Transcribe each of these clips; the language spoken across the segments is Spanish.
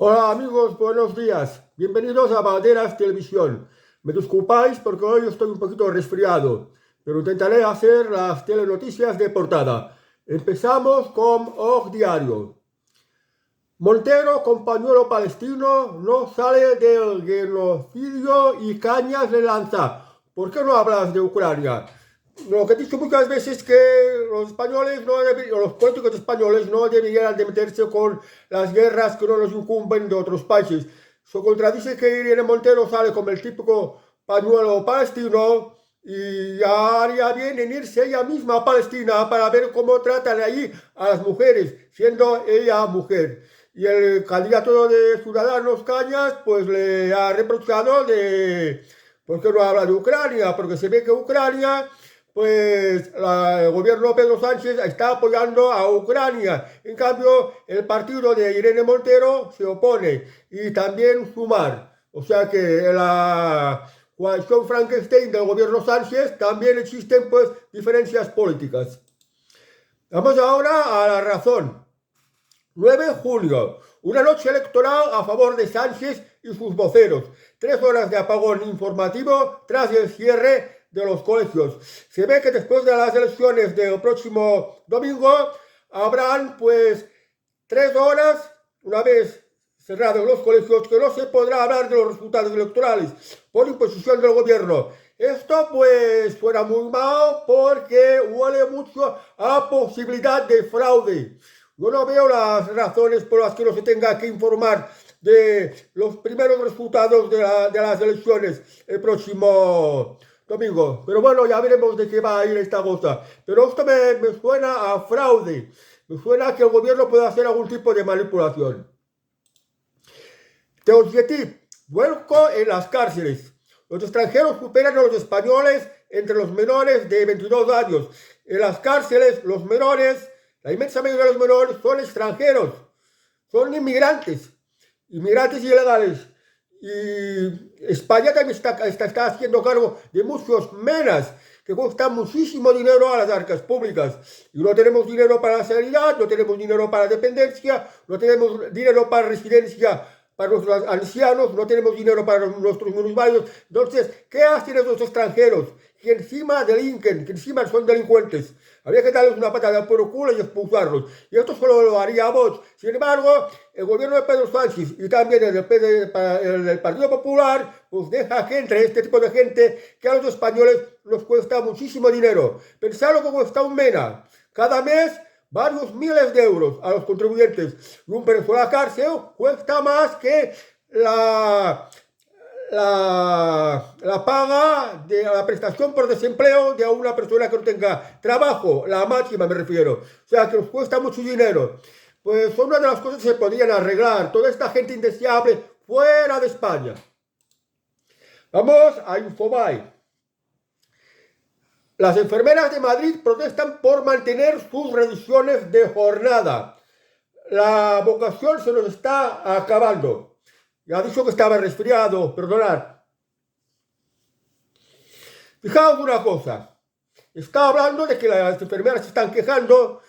Hola amigos, buenos días. Bienvenidos a Banderas Televisión. Me disculpáis porque hoy estoy un poquito resfriado, pero intentaré hacer las telenoticias de portada. Empezamos con OG Diario. Montero con pañuelo palestino no sale del genocidio y cañas le lanza. ¿Por qué no hablas de Ucrania? Lo que he dicho muchas veces es que los españoles los políticos españoles no deberían de meterse con las guerras que no nos incumben de otros países. Se contradice que Irene Montero sale con el típico pañuelo palestino y haría bien en irse ella misma a Palestina para ver cómo tratan allí a las mujeres, siendo ella mujer. Y el candidato de Ciudadanos Cañas pues le ha reprochado de ¿por qué no habla de Ucrania? Porque se ve que Ucrania pues el gobierno Pedro Sánchez está apoyando a Ucrania. En cambio, el partido de Irene Montero se opone y también Sumar. O sea que en la coalición Frankenstein del gobierno Sánchez también existen pues diferencias políticas. Vamos ahora a La Razón. 9 de julio, una noche electoral a favor de Sánchez y sus voceros. 3 horas de apagón informativo tras el cierre de los colegios. Se ve que después de las elecciones del próximo domingo habrán pues 3 horas, una vez cerrados los colegios, que no se podrá hablar de los resultados electorales por imposición del gobierno. Esto pues suena muy mal porque huele mucho a posibilidad de fraude. Yo no veo las razones por las que no se tenga que informar de los primeros resultados de las elecciones el próximo domingo. Pero bueno, ya veremos de qué va a ir esta cosa. Pero esto me suena a fraude. Me suena a que el gobierno puede hacer algún tipo de manipulación. Teotietip, vuelco en las cárceles. Los extranjeros superan a los españoles entre los menores de 22 años. En las cárceles, los menores, la inmensa mayoría de los menores son extranjeros, son inmigrantes ilegales. Y España también está haciendo cargo de muchos menas que cuestan muchísimo dinero a las arcas públicas. Y no tenemos dinero para la sanidad, no tenemos dinero para la dependencia, no tenemos dinero para residencia para nuestros ancianos, no tenemos dinero para nuestros minusválidos. Entonces, ¿qué hacen esos extranjeros? Que encima delinquen, que encima son delincuentes. Habría que darles una patada por el culo y expulsarlos. Y esto solo lo haría Vox. Sin embargo, el gobierno de Pedro Sánchez y también el Partido Popular, pues deja que entre este tipo de gente que a los españoles nos cuesta muchísimo dinero. Pensad lo que cuesta un MENA. Cada mes varios miles de euros a los contribuyentes. Y un preso a la cárcel cuesta más que la paga de la prestación por desempleo de una persona que no tenga trabajo, la máxima me refiero. O sea, que nos cuesta mucho dinero. Pues son una de las cosas que se podrían arreglar. Toda esta gente indeseable fuera de España. Vamos a Infobae. Las enfermeras de Madrid protestan por mantener sus reducciones de jornada. La vocación se nos está acabando. Ya ha dicho que estaba resfriado, perdonad. Fijaos una cosa. Está hablando de que las enfermeras se están quejando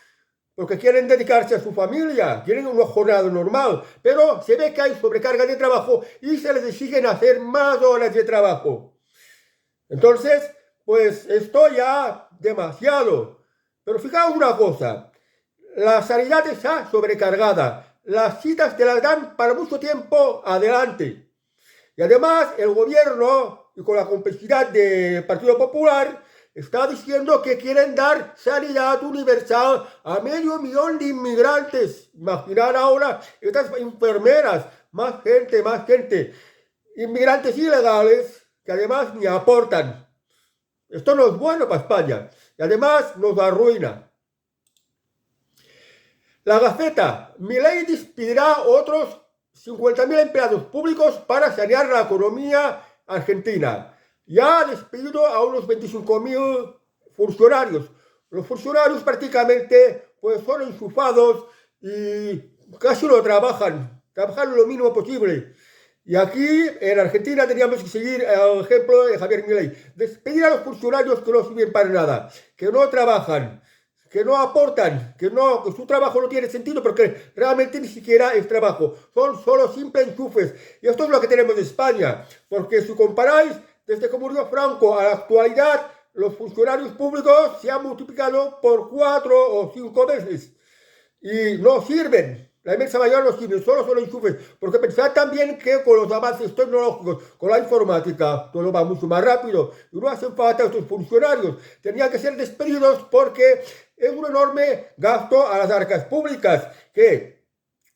porque quieren dedicarse a su familia, quieren una jornada normal, pero se ve que hay sobrecarga de trabajo y se les exigen hacer más horas de trabajo. Entonces, pues esto ya demasiado. Pero fijaos una cosa, la sanidad está sobrecargada, las citas te las dan para mucho tiempo adelante. Y además el gobierno, y con la complicidad del Partido Popular, está diciendo que quieren dar sanidad universal a 500.000 de inmigrantes. Imaginar ahora estas enfermeras, más gente. Inmigrantes ilegales que además ni aportan. Esto no es bueno para España y además nos arruina. La Gaceta, Milei despedirá otros 50.000 empleados públicos para sanear la economía argentina. Ya ha despedido a unos 25.000 funcionarios. Los funcionarios prácticamente pues, son enchufados y casi no trabajan lo mínimo posible. Y aquí en Argentina teníamos que seguir el ejemplo de Javier Milei. Despedir a los funcionarios que no sirven para nada, que no trabajan, que no aportan, que su trabajo no tiene sentido porque realmente ni siquiera es trabajo, son solo simples enchufes. Y esto es lo que tenemos en España, porque si comparáis desde que murió Franco a la actualidad, los funcionarios públicos se han multiplicado por 4 o 5 veces y no sirven. La inmensa mayoría no sirven, solo son enchufes. Porque pensad también que con los avances tecnológicos, con la informática, todo va mucho más rápido y no hacen falta estos funcionarios. Tenían que ser despedidos porque es un enorme gasto a las arcas públicas que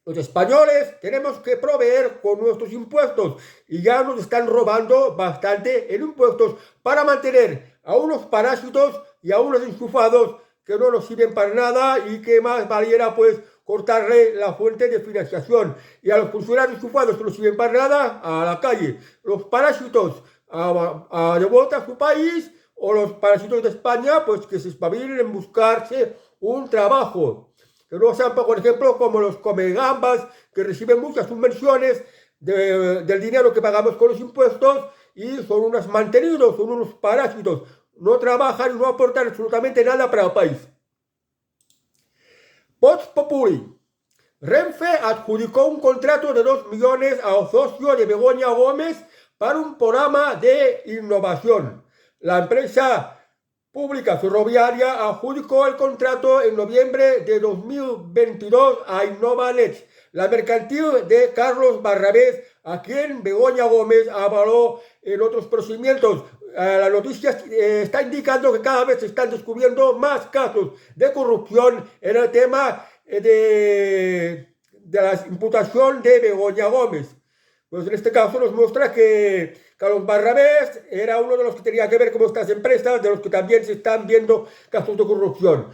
los españoles tenemos que proveer con nuestros impuestos y ya nos están robando bastante en impuestos para mantener a unos parásitos y a unos enchufados que no nos sirven para nada y que más valiera pues cortarle la fuente de financiación. Y a los funcionarios enchufados que no sirven para nada, a la calle. Los parásitos de vuelta a su país, o los parásitos de España, pues que se espabilen en buscarse un trabajo. Que no sean, por ejemplo, como los comegambas, que reciben muchas subvenciones del dinero que pagamos con los impuestos y son unos mantenidos, son unos parásitos. No trabajan y no aportan absolutamente nada para el país. Vox Populi. Renfe adjudicó un contrato de 2 millones al socio de Begoña Gómez para un programa de innovación. La empresa pública ferroviaria adjudicó el contrato en noviembre de 2022 a Innovanet, la mercantil de Carlos Barrabés, a quien Begoña Gómez avaló en otros procedimientos. La noticia está indicando que cada vez se están descubriendo más casos de corrupción en el tema de la imputación de Begoña Gómez. Pues en este caso nos muestra que Carlos Barrabés era uno de los que tenía que ver con estas empresas, de los que también se están viendo casos de corrupción.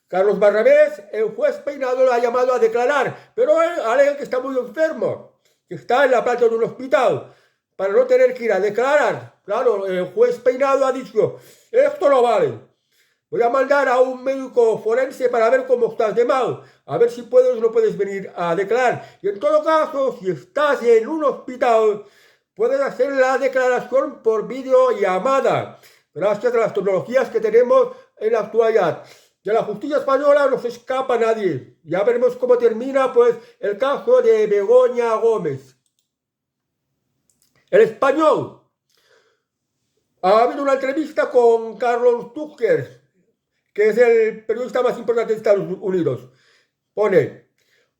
Carlos Barrabés, el juez Peinado lo ha llamado a declarar, pero él alega que está muy enfermo, que está en la planta de un hospital, para no tener que ir a declarar. Claro, el juez Peinado ha dicho, esto no vale. Voy a mandar a un médico forense para ver cómo estás de mal, a ver si puedes o no puedes venir a declarar. Y en todo caso, si estás en un hospital, puedes hacer la declaración por videollamada, gracias a las tecnologías que tenemos en la actualidad. De la justicia española no se escapa nadie. Ya veremos cómo termina pues el caso de Begoña Gómez. El Español. Ha habido una entrevista con Carlos Tucker, que es el periodista más importante de Estados Unidos. Pone,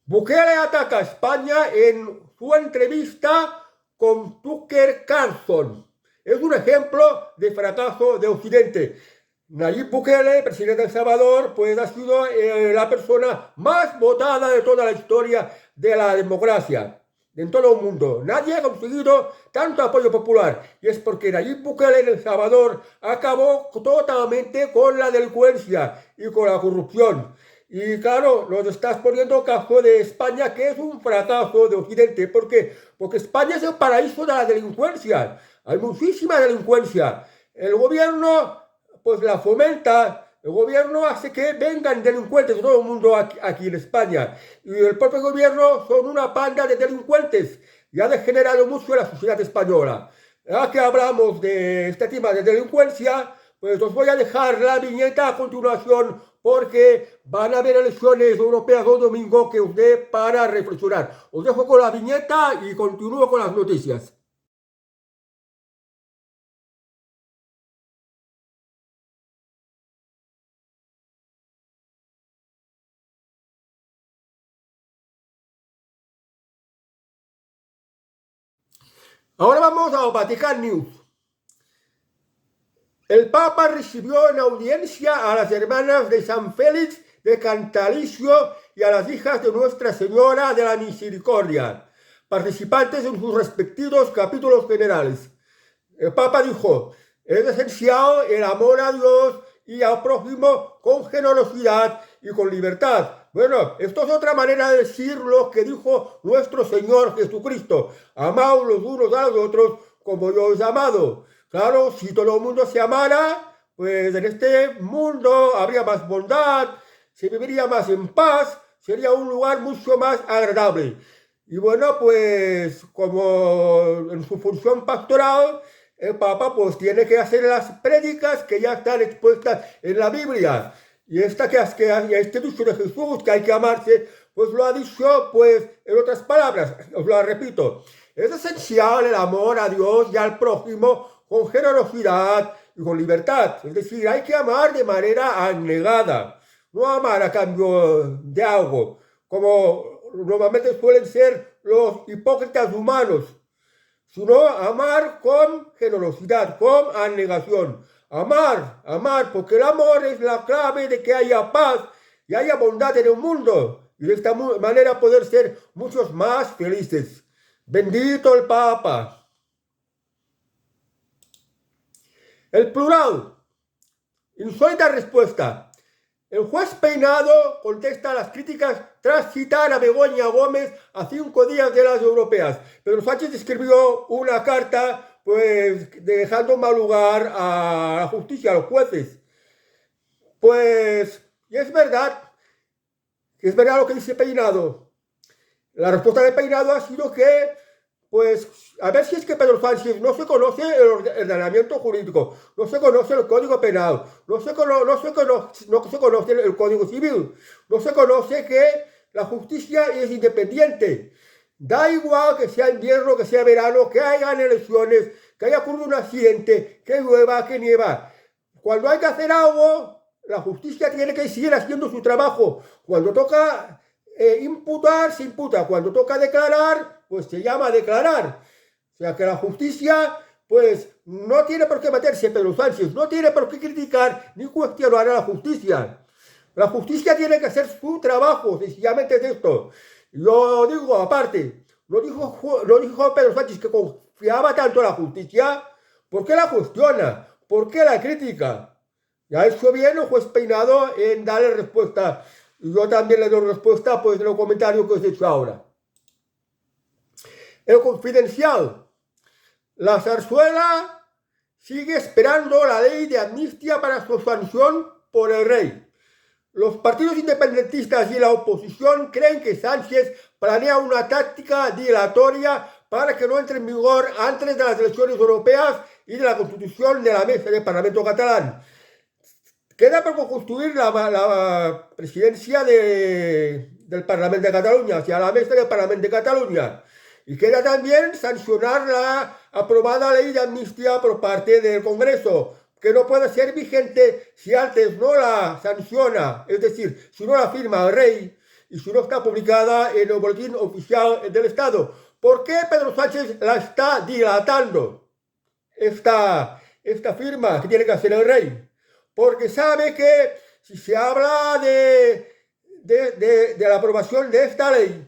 Bukele ataca a España en su entrevista con Tucker Carlson. Es un ejemplo de fracaso de Occidente. Nayib Bukele, presidente de El Salvador, pues ha sido la persona más votada de toda la historia de la democracia en todo el mundo. Nadie ha conseguido tanto apoyo popular. Y es porque Nayib Bukele en El Salvador acabó totalmente con la delincuencia y con la corrupción. Y claro, nos estás poniendo caso de España, que es un fracaso de Occidente. ¿Por qué? Porque España es el paraíso de la delincuencia. Hay muchísima delincuencia. El gobierno pues la fomenta. El gobierno hace que vengan delincuentes de todo el mundo aquí en España. Y el propio gobierno son una panda de delincuentes. Y ha degenerado mucho la sociedad española. Ya que hablamos de este tema de delincuencia, pues os voy a dejar la viñeta a continuación porque van a haber elecciones europeas el domingo que os dé para reflexionar. Os dejo con la viñeta y continúo con las noticias. Ahora vamos a Vatican News. El Papa recibió en audiencia a las hermanas de San Félix de Cantalicio y a las hijas de Nuestra Señora de la Misericordia, participantes en sus respectivos capítulos generales. El Papa dijo, es esencial el amor a Dios y al prójimo con generosidad y con libertad. Bueno, esto es otra manera de decir lo que dijo nuestro Señor Jesucristo. Amaos los unos a los otros como yo os he amado. Claro, si todo el mundo se amara, pues en este mundo habría más bondad, se viviría más en paz, sería un lugar mucho más agradable. Y bueno, pues como en su función pastoral, el Papa pues tiene que hacer las prédicas que ya están expuestas en la Biblia. Y este dicho de Jesús, que hay que amarse, pues lo ha dicho, pues, en otras palabras, os lo repito, es esencial el amor a Dios y al prójimo con generosidad y con libertad. Es decir, hay que amar de manera abnegada, no amar a cambio de algo, como normalmente suelen ser los hipócritas humanos, sino amar con generosidad, con abnegación. Amar, porque el amor es la clave de que haya paz y haya bondad en el mundo. Y de esta manera poder ser muchos más felices. Bendito el Papa. El plural. Insólita respuesta. El juez Peinado contesta a las críticas tras citar a Begoña Gómez a 5 días de las europeas. Pedro Sánchez escribió una carta, pues, dejando mal lugar a la justicia, a los jueces. Pues, y es verdad lo que dice Peinado. La respuesta de Peinado ha sido que, pues, a ver si es que Pedro Sánchez no se conoce el ordenamiento jurídico, no se conoce el Código Penal, no se conoce el Código Civil, no se conoce que la justicia es independiente. Da igual que sea invierno, que sea verano, que hayan elecciones, que haya ocurrido un accidente, que llueva, que nieva. Cuando hay que hacer algo, la justicia tiene que seguir haciendo su trabajo. Cuando toca imputar, se imputa. Cuando toca declarar, pues se llama a declarar. O sea que la justicia, pues, no tiene por qué meterse Pedro Sánchez, no tiene por qué criticar ni cuestionar a la justicia. La justicia tiene que hacer su trabajo, sencillamente es esto. Yo digo, aparte, no dijo Pedro Sánchez que confiaba tanto en la justicia. ¿Por qué la cuestiona? ¿Por qué la critica? Ya hecho bien el juez Peinado en darle respuesta. Y yo también le doy respuesta, pues, en los comentarios que os he hecho ahora. El Confidencial. La zarzuela sigue esperando la ley de amnistía para su sanción por el rey. Los partidos independentistas y la oposición creen que Sánchez planea una táctica dilatoria para que no entre en vigor antes de las elecciones europeas y de la constitución de la mesa del Parlamento catalán. Queda por construir la presidencia del Parlamento de Cataluña, hacia la mesa del Parlamento de Cataluña. Y queda también sancionar la aprobada ley de amnistía por parte del Congreso, que no puede ser vigente si antes no la sanciona, es decir, si no la firma el rey y si no está publicada en el boletín oficial del Estado. ¿Por qué Pedro Sánchez la está dilatando, esta firma que tiene que hacer el rey? Porque sabe que si se habla de la aprobación de esta ley,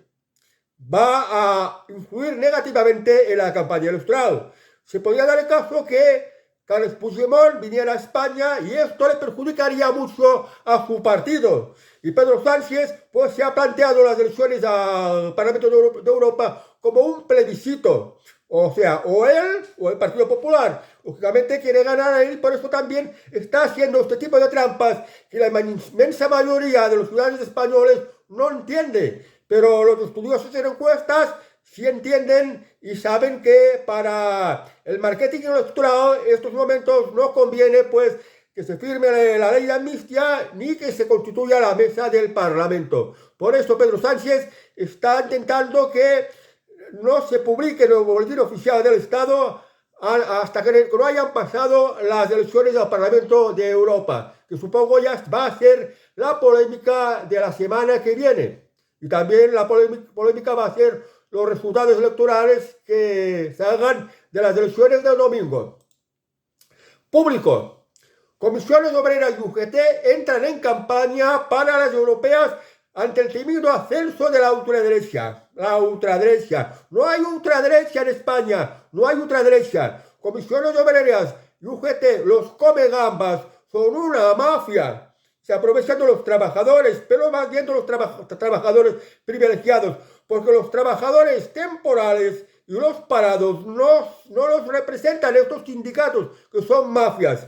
va a influir negativamente en la campaña electoral. Se podría dar el caso que Carles Puigdemont viniera a España y esto le perjudicaría mucho a su partido. Y Pedro Sánchez pues se ha planteado las elecciones al Parlamento de Europa como un plebiscito. O sea, o él o el Partido Popular. Lógicamente quiere ganar a él y por eso también está haciendo este tipo de trampas que la inmensa mayoría de los ciudadanos españoles no entiende. Pero los estudiosos en encuestas sí entienden y saben que para el marketing electoral en estos momentos no conviene pues que se firme la ley de amnistía ni que se constituya la mesa del Parlamento. Por eso Pedro Sánchez está intentando que no se publique en el boletín oficial del Estado hasta que no hayan pasado las elecciones al Parlamento de Europa, que supongo ya va a ser la polémica de la semana que viene. Y también la polémica va a ser los resultados electorales que salgan de las elecciones del domingo. Público. Comisiones Obreras y UGT entran en campaña para las europeas ante el temido ascenso de la ultraderecha. La ultraderecha. No hay ultraderecha en España. No hay ultraderecha. Comisiones Obreras y UGT, los come gambas, son una mafia. Se aprovechan de los trabajadores, pero más bien de los trabajadores privilegiados, porque los trabajadores temporales y los parados no los representan estos sindicatos, que son mafias.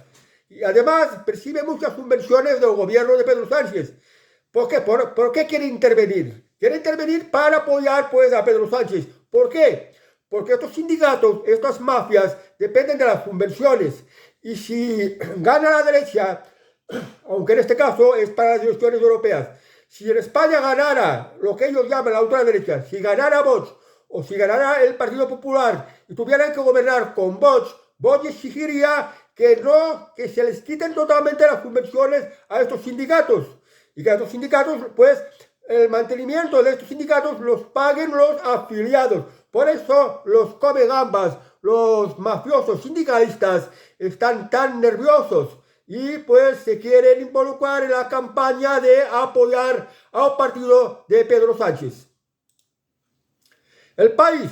Y además percibe muchas subvenciones del gobierno de Pedro Sánchez. ¿Por qué? ¿Por qué quiere intervenir? Quiere intervenir para apoyar pues a Pedro Sánchez. ¿Por qué? Porque estos sindicatos, estas mafias, dependen de las subvenciones. Y si gana la derecha, aunque en este caso es para las elecciones europeas. Si en España ganara lo que ellos llaman la ultraderecha, si ganara Vox o si ganara el Partido Popular y tuvieran que gobernar con Vox, Vox exigiría que se les quiten totalmente las subvenciones a estos sindicatos y que a estos sindicatos, pues, el mantenimiento de estos sindicatos los paguen los afiliados. Por eso los come gambas, los mafiosos sindicalistas están tan nerviosos y pues se quieren involucrar en la campaña de apoyar al partido de Pedro Sánchez. El país.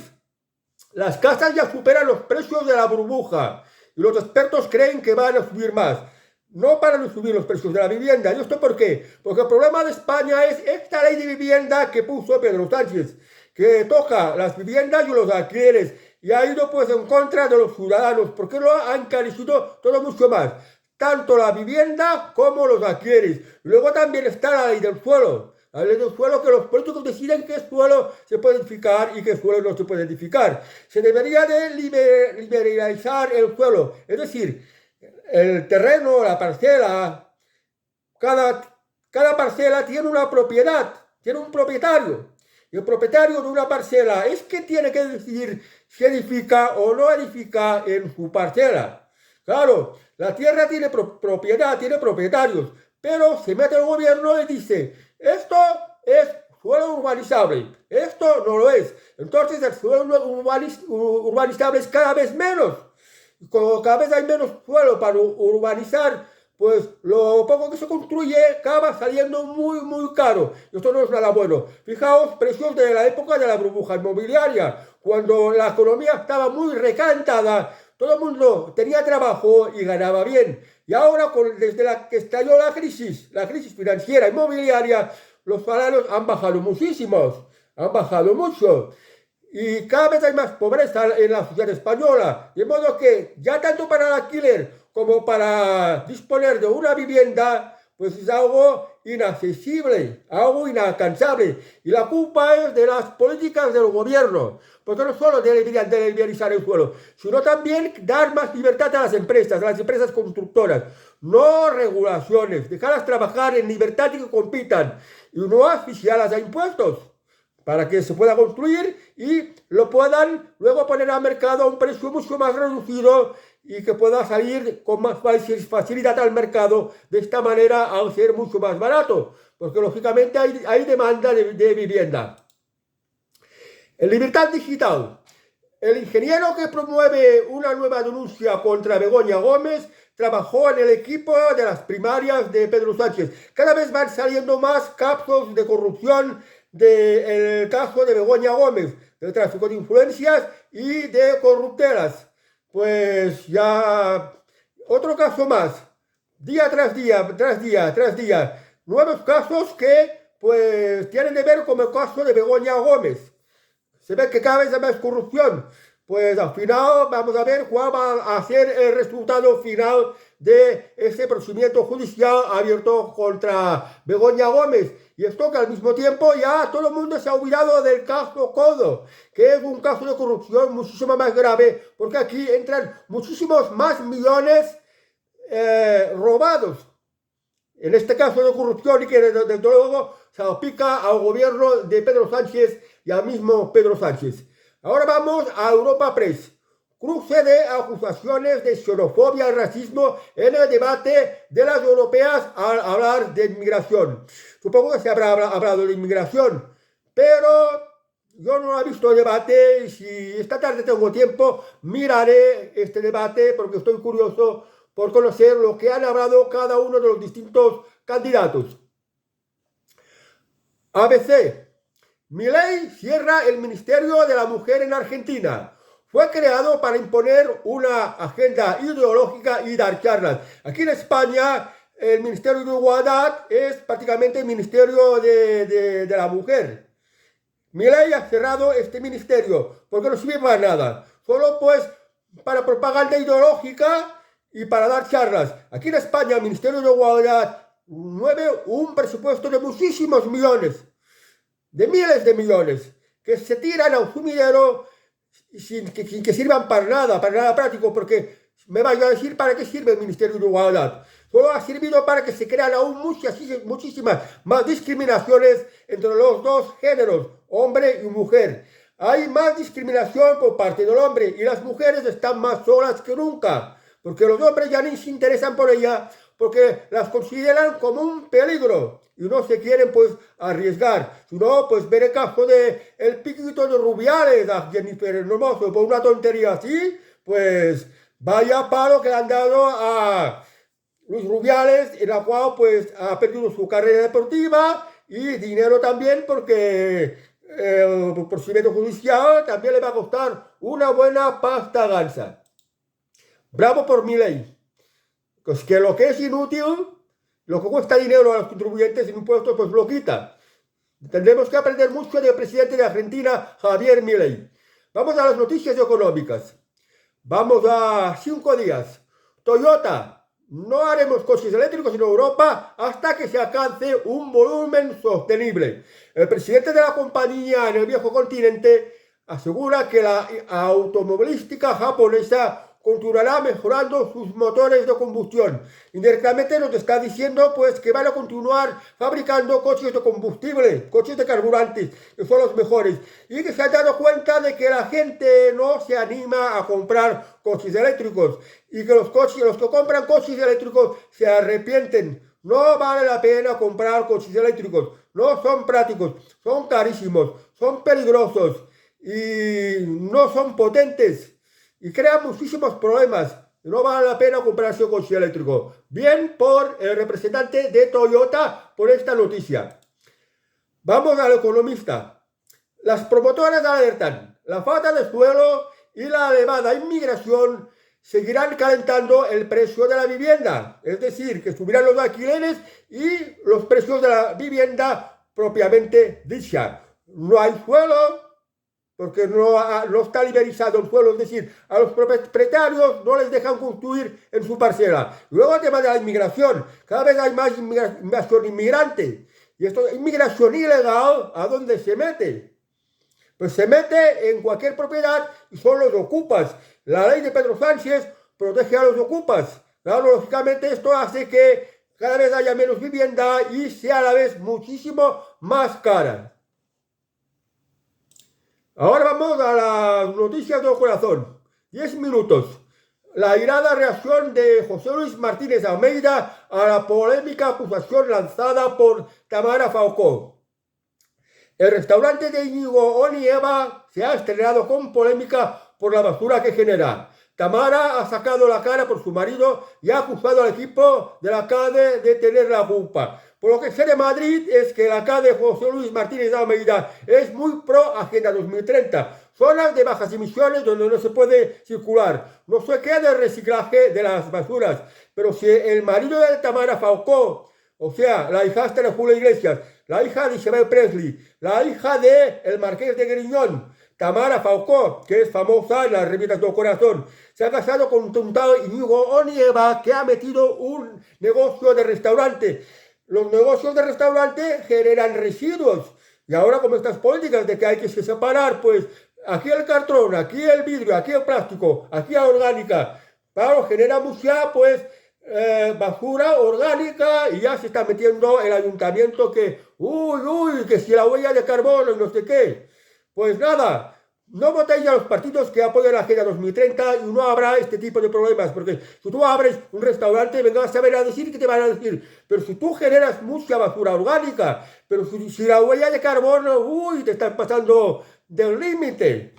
Las casas ya superan los precios de la burbuja y los expertos creen que van a subir más. No paran de subir los precios de la vivienda. ¿Y esto por qué? Porque el problema de España es esta ley de vivienda que puso Pedro Sánchez, que toca las viviendas y los alquileres y ha ido pues en contra de los ciudadanos porque lo ha encarecido todo mucho más. Tanto la vivienda como los alquileres. Luego también está la ley del suelo. La ley del suelo, que los políticos deciden qué suelo se puede edificar y qué suelo no se puede edificar. Se debería de liberalizar el suelo. Es decir, el terreno, la parcela, cada parcela tiene una propiedad, tiene un propietario. Y el propietario de una parcela es que tiene que decidir si edifica o no edifica en su parcela. Claro, la tierra tiene propiedad, tiene propietarios, pero se mete el gobierno y dice, esto es suelo urbanizable, esto no lo es. Entonces el suelo urbanizable es cada vez menos. Como cada vez hay menos suelo para urbanizar, pues lo poco que se construye acaba saliendo muy, muy caro. Y esto no es nada bueno. Fijaos, precios de la época de la burbuja inmobiliaria, cuando la economía estaba muy recantada, todo el mundo tenía trabajo y ganaba bien. Y ahora, desde la que estalló la crisis financiera inmobiliaria, los salarios han bajado muchísimos, han bajado mucho. Y cada vez hay más pobreza en la sociedad española. De modo que ya tanto para el alquiler como para disponer de una vivienda, pues es algo inaccesible, algo inalcanzable. Y la culpa es de las políticas del gobierno. Porque no solo deberían de liberalizar el suelo, sino también dar más libertad a las empresas constructoras. No regulaciones, dejarlas trabajar en libertad y que compitan. Y no asfixiarlas a impuestos, para que se pueda construir y lo puedan luego poner al mercado a un precio mucho más reducido y que pueda salir con más facilidad al mercado de esta manera al ser mucho más barato, porque lógicamente hay demanda de vivienda. En libertad digital, el ingeniero que promueve una nueva denuncia contra Begoña Gómez trabajó en el equipo de las primarias de Pedro Sánchez. Cada vez van saliendo más casos de corrupción del caso de Begoña Gómez, del tráfico de influencias y de corruptelas. Pues ya otro caso más, día tras día, nuevos casos que pues tienen que ver con el caso de Begoña Gómez. Se ve que cada vez hay más corrupción. Pues al final vamos a ver cuál va a ser el resultado final de ese procedimiento judicial abierto contra Begoña Gómez. Y esto que al mismo tiempo ya todo el mundo se ha olvidado del caso Coldo, que es un caso de corrupción muchísimo más grave, porque aquí entran muchísimos más millones robados. En este caso de corrupción y que desde luego se aplica al gobierno de Pedro Sánchez y al mismo Pedro Sánchez. Ahora vamos a Europa Press. Cruce de acusaciones de xenofobia y racismo en el debate de las europeas al hablar de inmigración. Supongo que se habrá hablado de inmigración, pero yo no he visto el debate y si esta tarde tengo tiempo, miraré este debate porque estoy curioso por conocer lo que han hablado cada uno de los distintos candidatos. ABC. Milei cierra el Ministerio de la Mujer en Argentina. Fue creado para imponer una agenda ideológica y dar charlas. Aquí en España, el Ministerio de Igualdad es prácticamente el Ministerio de la Mujer. Milei ha cerrado este ministerio porque no sirve para nada. Solo pues para propaganda ideológica y para dar charlas. Aquí en España, el Ministerio de Igualdad mueve un presupuesto de muchísimos millones, de miles de millones, que se tiran a un sumidero sin que sirvan para nada práctico, porque me vaya a decir para qué sirve el Ministerio de Igualdad. solo ha servido para que se crean aún muchísimas más discriminaciones entre los dos géneros, hombre y mujer. Hay más discriminación por parte del hombre y las mujeres están más solas que nunca, porque los hombres ya ni se interesan por ella, porque las consideran como un peligro y no se quieren pues arriesgar. Si no, pues ver el caso de el piquito de Rubiales a Jennifer Hermoso por una tontería así, pues vaya palo que le han dado a Luis Rubiales, en la cual pues ha perdido su carrera deportiva y dinero también porque el procedimiento judicial también le va a costar una buena pasta gansa. Bravo por Milei. Pues que lo que es inútil, lo que cuesta dinero a los contribuyentes en impuestos, pues lo quita. Tendremos que aprender mucho del presidente de Argentina, Javier Milei. Vamos a las noticias económicas. Vamos a 5 días. Toyota. No haremos coches eléctricos en Europa hasta que se alcance un volumen sostenible. El presidente de la compañía en el viejo continente asegura que la automovilística japonesa continuará mejorando sus motores de combustión. Indirectamente nos está diciendo pues que van a continuar fabricando coches de combustible, coches de carburantes, que son los mejores, y que se han dado cuenta de que la gente no se anima a comprar coches eléctricos y que los que compran coches eléctricos se arrepienten. No vale la pena comprar coches eléctricos, no son prácticos, son carísimos, son peligrosos y no son potentes. Y crea muchísimos problemas. No vale la pena comprarse un coche eléctrico. Bien por el representante de Toyota por esta noticia. Vamos al economista. Las promotoras alertan. La falta de suelo y la elevada inmigración seguirán calentando el precio de la vivienda. Es decir, que subirán los alquileres y los precios de la vivienda propiamente dicha. No hay suelo, porque no está liberalizado el suelo, es decir, a los propietarios no les dejan construir en su parcela. Luego el tema de la inmigración, cada vez hay más inmigración inmigrante. Y esto, inmigración ilegal, ¿a dónde se mete? Pues se mete en cualquier propiedad y son los ocupas. La ley de Pedro Sánchez protege a los ocupas. Claro, lógicamente esto hace que cada vez haya menos vivienda y sea a la vez muchísimo más cara. Ahora vamos a las noticias del corazón. 10 minutos. La irada reacción de José Luis Martínez Almeida a la polémica acusación lanzada por Tamara Falcó. El restaurante de Íñigo Onieva se ha estrenado con polémica por la basura que genera. Tamara ha sacado la cara por su marido y ha acusado al equipo de la CADE de tener la culpa. Por lo que sé de Madrid es que la CADE José Luis Martínez Almeida es muy pro Agenda 2030. Zonas de bajas emisiones donde no se puede circular. No sé qué del reciclaje de las basuras. Pero si el marido de Tamara Falcó, o sea, la hijastra de Julio Iglesias, la hija de Isabel Presley, la hija de el Marqués de Griñón, Tamara Falcó, que es famosa en las revistas del corazón, se ha casado con un tal Íñigo Onieva que ha metido un negocio de restaurante. Los negocios de restaurante generan residuos. Y ahora con estas políticas de que hay que separar, pues aquí el cartón, aquí el vidrio, aquí el plástico, aquí la orgánica. Claro, genera mucha pues basura orgánica y ya se está metiendo el ayuntamiento que, que si la huella de carbono y no sé qué. Pues nada, no votéis a los partidos que apoyan la Agenda 2030 y no habrá este tipo de problemas, porque si tú abres un restaurante, vengas a ver a decir que te van a decir, pero si tú generas mucha basura orgánica, pero si la huella de carbono, te están pasando del límite.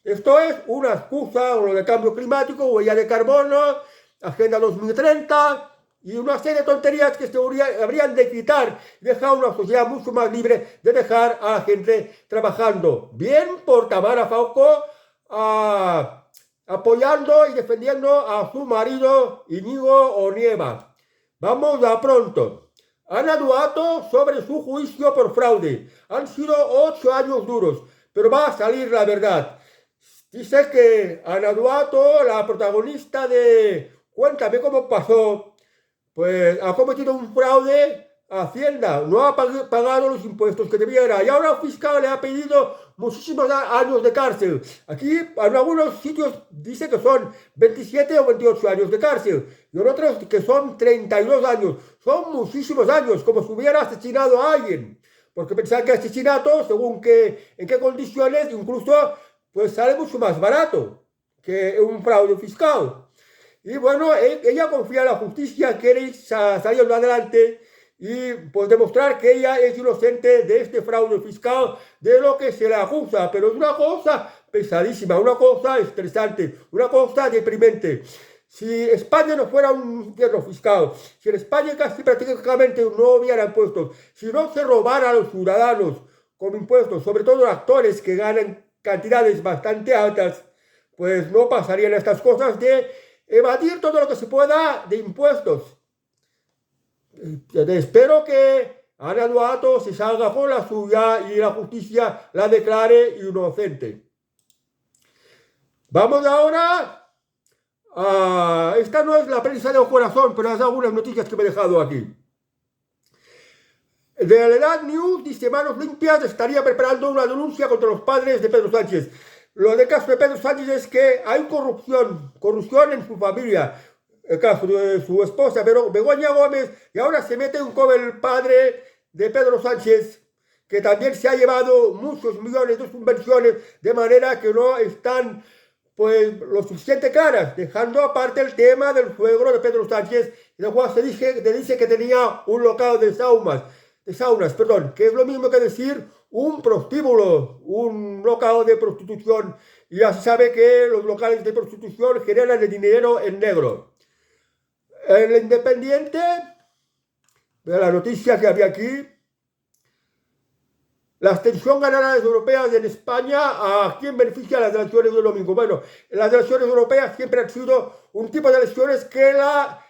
Esto es una excusa, o lo de cambio climático, huella de carbono, Agenda 2030 y una serie de tonterías que se habrían de quitar y dejar una sociedad mucho más libre de dejar a la gente trabajando. Bien por Tamara Falcó apoyando y defendiendo a su marido Íñigo Onieva. Vamos a pronto. Ana Duato sobre su juicio por fraude. Han sido 8 años duros, pero va a salir la verdad. Dice que Ana Duato, la protagonista de Cuéntame cómo pasó, pues ha cometido un fraude Hacienda no ha pagado los impuestos que debiera y ahora el fiscal le ha pedido muchísimos años de cárcel. Aquí en algunos sitios dice que son 27 o 28 años de cárcel y en otros que son 32 años. Son muchísimos años, como si hubiera asesinado a alguien. Porque pensar que asesinato, según en qué condiciones, incluso pues sale mucho más barato que un fraude fiscal. Y bueno, ella confía en la justicia, quiere salir adelante y pues demostrar que ella es inocente de este fraude fiscal, de lo que se le acusa, pero es una cosa pesadísima, una cosa estresante, una cosa deprimente. Si España no fuera un infierno fiscal, si en España casi prácticamente no hubiera impuestos, si no se robara a los ciudadanos con impuestos, sobre todo actores que ganan cantidades bastante altas, pues no pasarían estas cosas de evadir todo lo que se pueda de impuestos. Espero que Ana Duato se salga por la suya y la justicia la declare inocente. Vamos ahora a... Esta no es la prensa del corazón, pero es algunas noticias que me he dejado aquí. De la Edad News dice: Manos Limpias estaría preparando una denuncia contra los padres de Pedro Sánchez. Lo del caso de Pedro Sánchez es que hay corrupción en su familia. El caso de su esposa, pero Begoña Gómez, y ahora se mete con el padre de Pedro Sánchez, que también se ha llevado muchos millones de subvenciones, de manera que no están pues lo suficiente claras, dejando aparte el tema del suegro de Pedro Sánchez, del cual se dice que tenía un local de saunas, que es lo mismo que decir un prostíbulo, un local de prostitución, y ya se sabe que los locales de prostitución generan el dinero en negro. El Independiente, de la noticia que había aquí, la abstención ganará las europeas en España. ¿A quién beneficia las elecciones del domingo? Bueno, las elecciones europeas siempre han sido un tipo de elecciones que la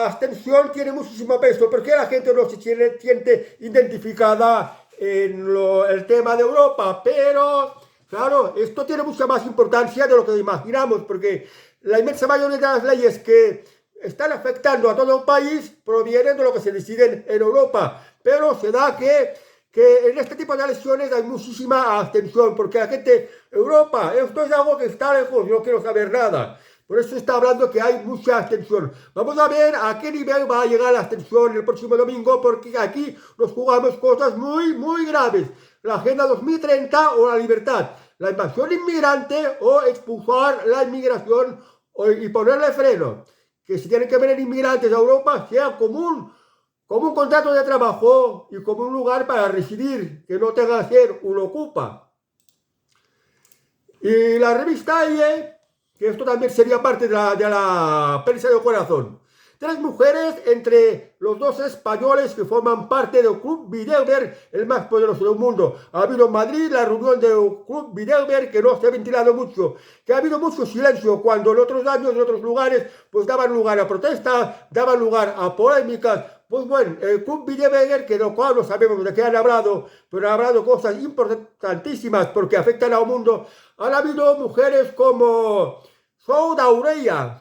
abstención tiene muchísimo peso, porque la gente no se siente identificada en el tema de Europa, pero claro, esto tiene mucha más importancia de lo que imaginamos, porque la inmensa mayoría de las leyes que están afectando a todo el país provienen de lo que se decide en Europa, pero se da que en este tipo de elecciones hay muchísima abstención, porque la gente, Europa, esto es algo que está lejos, yo no quiero saber nada. Por eso está hablando que hay mucha abstención. Vamos a ver a qué nivel va a llegar la abstención el próximo domingo, porque aquí nos jugamos cosas muy, muy graves. La Agenda 2030 o la libertad, la invasión inmigrante o expulsar la inmigración y ponerle freno. Que si tienen que venir inmigrantes a Europa, sea común, como un contrato de trabajo y como un lugar para residir, que no tenga que ser un ocupa. Y la revista IE, que esto también sería parte de la prensa del corazón. 3 mujeres entre los 2 españoles que forman parte del Club Bilderberg, el más poderoso del mundo. Ha habido en Madrid la reunión del Club Bilderberg, que no se ha ventilado mucho, que ha habido mucho silencio, cuando en otros años, en otros lugares, pues daban lugar a protestas, daban lugar a polémicas. Pues bueno, el Club Bilderberg, que de lo cual no sabemos de qué han hablado, pero han hablado cosas importantísimas porque afectan al mundo. Han habido mujeres como Sou Daureia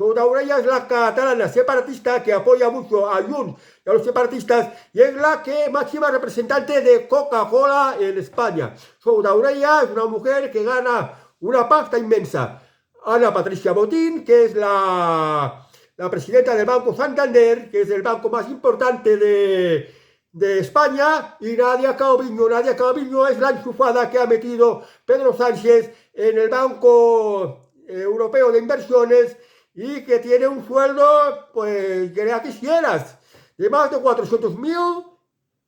es la catalana separatista que apoya mucho a Junts y a los separatistas y es la máxima representante de Coca-Cola en España. Sou Daureia es una mujer que gana una pasta inmensa. Ana Patricia Botín, que es la presidenta del Banco Santander, que es el banco más importante de España, y Nadia Calviño. Nadia Calviño es la enchufada que ha metido Pedro Sánchez en el Banco Europeo de Inversiones y que tiene un sueldo, pues, que ya quisieras, de más de 400.000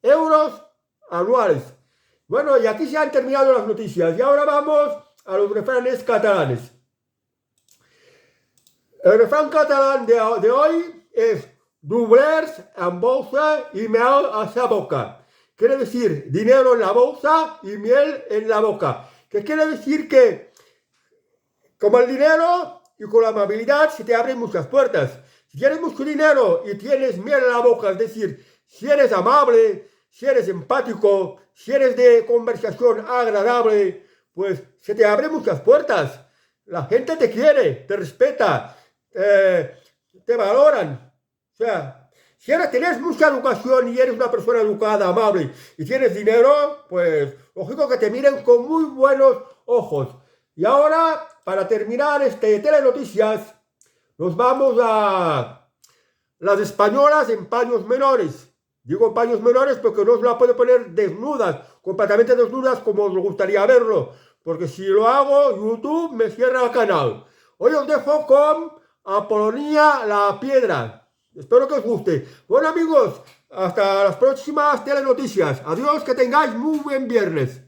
euros anuales. Bueno, y aquí se han terminado las noticias y ahora vamos a los refranes catalanes. El refrán catalán de hoy es doblers en bolsa y miel a la boca. Quiere decir dinero en la bolsa y miel en la boca. Que quiere decir que como el dinero y con la amabilidad se te abren muchas puertas. Si tienes mucho dinero y tienes miel en la boca, es decir, si eres amable, si eres empático, si eres de conversación agradable, pues se te abren muchas puertas. La gente te quiere, te respeta, te valoran. O sea, Si ahora tienes mucha educación y eres una persona educada, amable y tienes dinero, pues lógico que te miren con muy buenos ojos. Y ahora, para terminar este telenoticias, nos vamos a las españolas en paños menores. Digo paños menores porque no se la puede poner desnudas, completamente desnudas como os gustaría verlo, porque si lo hago, YouTube me cierra el canal. Hoy os dejo con Apolonía la Piedra. Espero que os guste. Bueno amigos, hasta las próximas telenoticias. Adiós, que tengáis muy buen viernes.